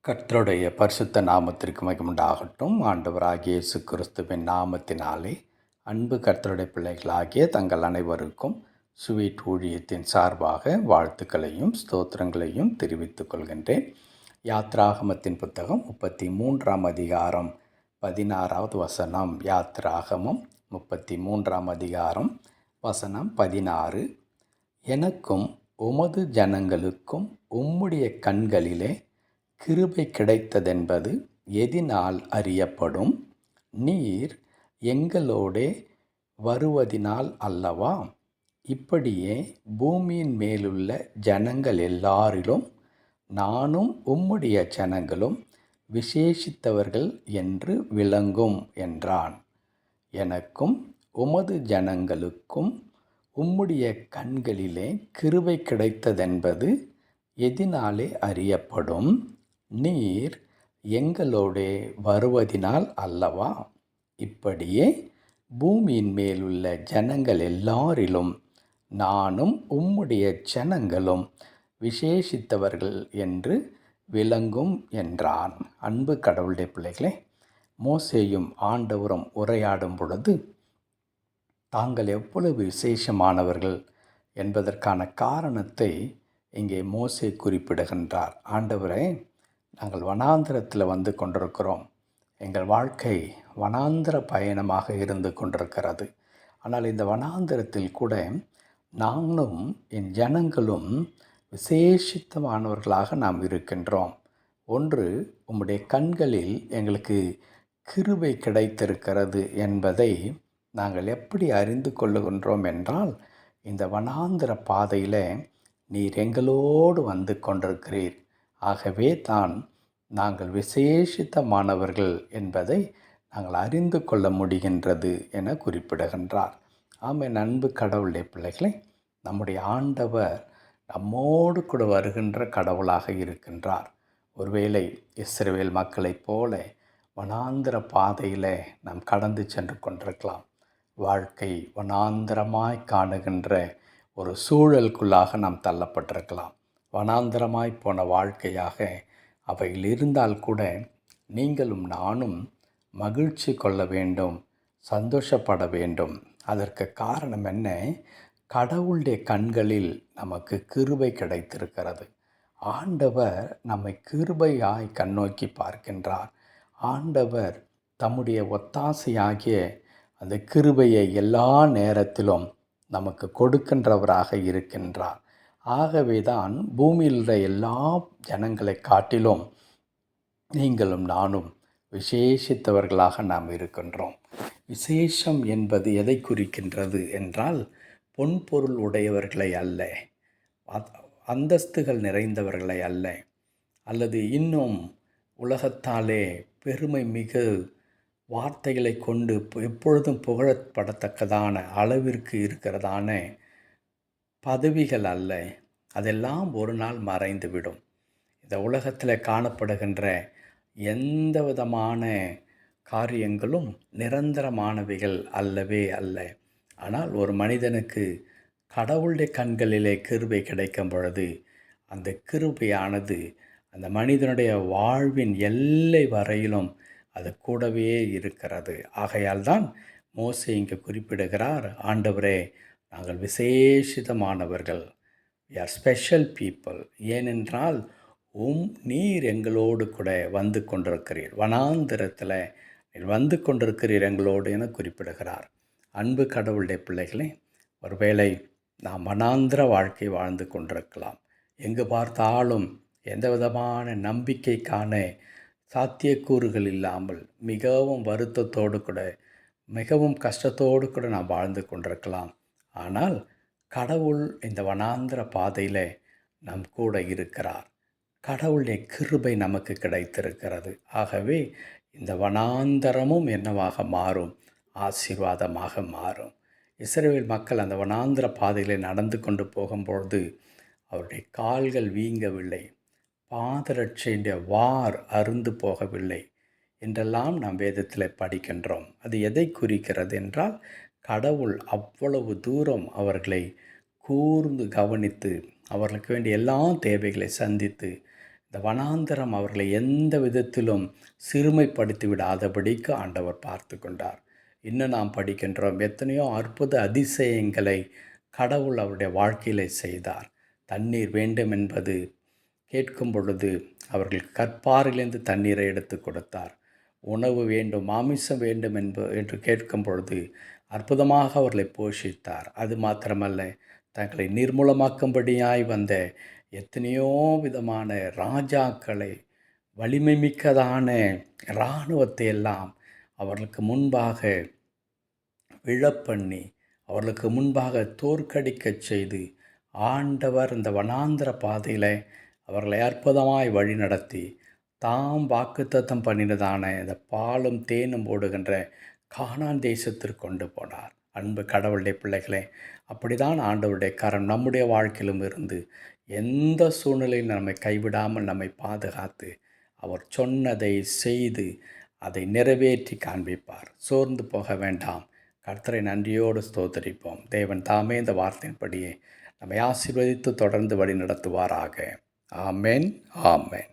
கர்த்தருடைய பரிசுத்த நாமத்திற்கு மகிமுண்டாகட்டும். ஆண்டவராகிய இயேசு கிறிஸ்துவின் நாமத்தினாலே அன்பு கர்த்தருடைய பிள்ளைகளாகிய தங்கள் அனைவருக்கும் ஸ்வீட் ஊழியத்தின் சார்பாக வாழ்த்துக்களையும் ஸ்தோத்திரங்களையும் தெரிவித்துக் கொள்கின்றேன். யாத்ராகமத்தின் புத்தகம் 33ஆம் அதிகாரம் 16வது வசனம். யாத்ராகமம் 33ஆம் அதிகாரம் வசனம் 16. எனக்கும் உமது ஜனங்களுக்கும் உம்முடைய கண்களிலே கிருபை கிடைத்ததென்பது எதினால் அறியப்படும்? நீர் எங்களோடே வருவதினால் அல்லவா? இப்படியே பூமியின் மேலுள்ள ஜனங்கள் எல்லாரிலும் நானும் உம்முடைய ஜனங்களும் விசேஷித்தவர்கள் என்று விளங்கும் என்றான். எனக்கும் உமது ஜனங்களுக்கும் உம்முடைய கண்களிலே கிருபை கிடைத்ததென்பது எதினாலே அறியப்படும்? நீர் எங்களோடே வருவதினால் அல்லவா? இப்படியே பூமியின் மேலுள்ள ஜனங்கள் எல்லாரிலும் நானும் உம்முடைய ஜனங்களும் விசேஷித்தவர்கள் என்று விளங்கும் என்றான். அன்பு கடவுளுடைய பிள்ளைகளே, மோசேயும் ஆண்டவரும் உரையாடும் பொழுது தாங்கள் எவ்வளவு விசேஷமானவர்கள் என்பதற்கான காரணத்தை இங்கே மோசே குறிப்பிடுகின்றார். ஆண்டவரே, நாங்கள் வனாந்திரத்தில் வந்து கொண்டிருக்கிறோம். எங்கள் வாழ்க்கை வனாந்திர பயணமாக இருந்து கொண்டிருக்கிறது. ஆனால் இந்த வனாந்திரத்தில் கூட நானும் என் ஜனங்களும் விசேஷித்தமானவர்களாக நாம் இருக்கின்றோம். ஒன்று, உம்முடைய கண்களில் எங்களுக்கு கிருபை கிடைத்திருக்கிறது என்பதை நாங்கள் எப்படி அறிந்து கொள்ளுகின்றோம் என்றால், இந்த வனாந்திர பாதையில் நீர் எங்களோடு வந்து கொண்டிருக்கிறீர். ஆகவே தான் நாங்கள் விசேஷித்தமானவர்கள் என்பதை நாங்கள் அறிந்து கொள்ள முடிகின்றது என குறிப்பிடுகின்றார். ஆமென். அன்பு கடவுளுடைய பிள்ளைகளை, நம்முடைய ஆண்டவர் நம்மோடு கூட வருகின்ற கடவுளாக இருக்கின்றார். ஒருவேளை இஸ்ரவேல் மக்களைப் போல வனாந்திர பாதையில் நாம் கடந்து சென்று கொண்டிருக்கலாம். வாழ்க்கை வனாந்திரமாய் காணுகின்ற ஒரு சூழலுக்குள்ளாக நாம் தள்ளப்பட்டிருக்கலாம். வனாந்திரமாய் போன வாழ்க்கையாக அவையில் இருந்தால் கூட நீங்களும் நானும் மகிழ்ச்சி கொள்ள வேண்டும், சந்தோஷப்பட வேண்டும். அதற்கு காரணம் என்ன? கடவுளுடைய கண்களில் நமக்கு கிருபை கிடைத்திருக்கிறது. ஆண்டவர் நம்மை கிருபையாய் கண்ணோக்கி பார்க்கின்றார். ஆண்டவர் தம்முடைய ஒத்தாசையாகிய அந்த கிருபையை எல்லா நேரத்திலும் நமக்கு கொடுக்கின்றவராக இருக்கின்றார். ஆகவே தான் பூமியில் உள்ள எல்லா ஜனங்களை காட்டிலும் நீங்களும் நானும் விசேஷித்தவர்களாக நாம் இருக்கின்றோம். விசேஷம் என்பது எதை குறிக்கின்றது என்றால், பொன்பொருள் உடையவர்களை அல்ல, அந்தஸ்துகள் நிறைந்தவர்களை அல்ல, அல்லது இன்னும் உலகத்தாலே பெருமை மிகு வார்த்தைகளை கொண்டு எப்பொழுதும் புகழப்படத்தக்கதான அளவிற்கு இருக்கிறதான பதவிகள் அல்ல. அதெல்லாம் ஒரு நாள் மறைந்துவிடும். இந்த உலகத்தில் காணப்படுகின்ற எந்த விதமான காரியங்களும் நிரந்தரமானவைகள் அல்லவே அல்ல. ஆனால் ஒரு மனிதனுக்கு கடவுளுடைய கண்களிலே கிருபை கிடைக்கும் பொழுது அந்த கிருபையானது அந்த மனிதனுடைய வாழ்வின் எல்லை வரையிலும் அது கூடவே இருக்கிறது. ஆகையால் தான் மோசே இங்கே குறிப்பிடுகிறார், ஆண்டவரே, நாங்கள் விசேஷிதமானவர்கள், we are ஸ்பெஷல் பீப்புள். ஏனென்றால் நீர் எங்களோடு கூட வந்து கொண்டிருக்கிறீர், வனாந்திரத்தில் நீர் வந்து கொண்டிருக்கிறீர் எங்களோடு என குறிப்பிடுகிறார். அன்பு கடவுளுடைய பிள்ளைகளே, ஒருவேளை நாம் வனாந்திர வாழ்க்கை வாழ்ந்து கொண்டிருக்கலாம். எங்கு பார்த்தாலும் எந்த விதமான நம்பிக்கைக்கான சாத்தியக்கூறுகள் இல்லாமல் மிகவும் வருத்தத்தோடு கூட மிகவும் கஷ்டத்தோடு கூட நாம் வாழ்ந்து கொண்டிருக்கலாம். ஆனால் கடவுள் இந்த வனாந்திர பாதையில் நம் கூட இருக்கிறார். கடவுளுடைய கிருபை நமக்கு கிடைத்திருக்கிறது. ஆகவே இந்த வனாந்தரமும் என்னவாக மாறும்? ஆசீர்வாதமாக மாறும். இஸ்ரவேல் மக்கள் அந்த வனாந்திர பாதையில் நடந்து கொண்டு போகும்பொழுது அவருடைய கால்கள் வீங்கவில்லை, பாதரட்சையுடைய வார் அருந்து போகவில்லை என்றெல்லாம் நாம் வேதத்தில் படிக்கின்றோம். அது எதை குறிக்கிறது என்றால், கடவுள் அவ்வளவு தூரம் அவர்களை கூர்ந்து கவனித்து அவர்களுக்கு வேண்டிய எல்லா தேவைகளை சந்தித்து இந்த வனாந்தரம் அவர்களை எந்த விதத்திலும் சிறுமைப்படுத்தி விடாதபடிக்கு ஆண்டவர் பார்த்து கொண்டார். இன்னும் நாம் படிக்கின்றோம், எத்தனையோ அற்புத அதிசயங்களை கடவுள் அவருடைய வாழ்க்கையில் செய்தார். தண்ணீர் வேண்டும் என்பது கேட்கும் பொழுது அவர்கள் கற்பாரிலிருந்து தண்ணீரை எடுத்து கொடுத்தார். உணவு வேண்டும், மாமிசம் வேண்டும் என்று கேட்கும் பொழுது அற்புதமாக அவர்களை போஷித்தார். அது மாத்திரமல்ல, தங்களை நிர்மூலமாக்கும்படியாய் வந்த எத்தனையோ விதமான ராஜாக்களை, வலிமை மிக்கதான இராணுவத்தை எல்லாம் அவர்களுக்கு முன்பாக விழப்பண்ணி, அவர்களுக்கு முன்பாக தோற்கடிக்கச் செய்து, ஆண்டவர் இந்த வனாந்திர பாதையில் அவர்களை அற்புதமாய் வழி நடத்தி, தாம் வாக்குத்தத்தம் பண்ணினதான இந்த பாலும் தேனும் ஓடுகின்ற கானான் தேசத்திற்கு கொண்டு போனார். அன்பு கடவுளுடைய பிள்ளைகளே, அப்படிதான் ஆண்டவருடைய கரம் நம்முடைய வாழ்க்கையிலும் இருந்து எந்த சூழ்நிலையில் நம்மை கைவிடாமல் நம்மை பாதுகாத்து, அவர் சொன்னதை செய்து அதை நிறைவேற்றி காண்பிப்பார். சோர்ந்து போக வேண்டாம். கர்த்தரை நன்றியோடு ஸ்தோத்தரிப்போம். தேவன் தாமே இந்த வார்த்தையின்படியே நம்மை ஆசீர்வதித்து தொடர்ந்து வழி நடத்துவாராக. ஆமென், ஆமென்.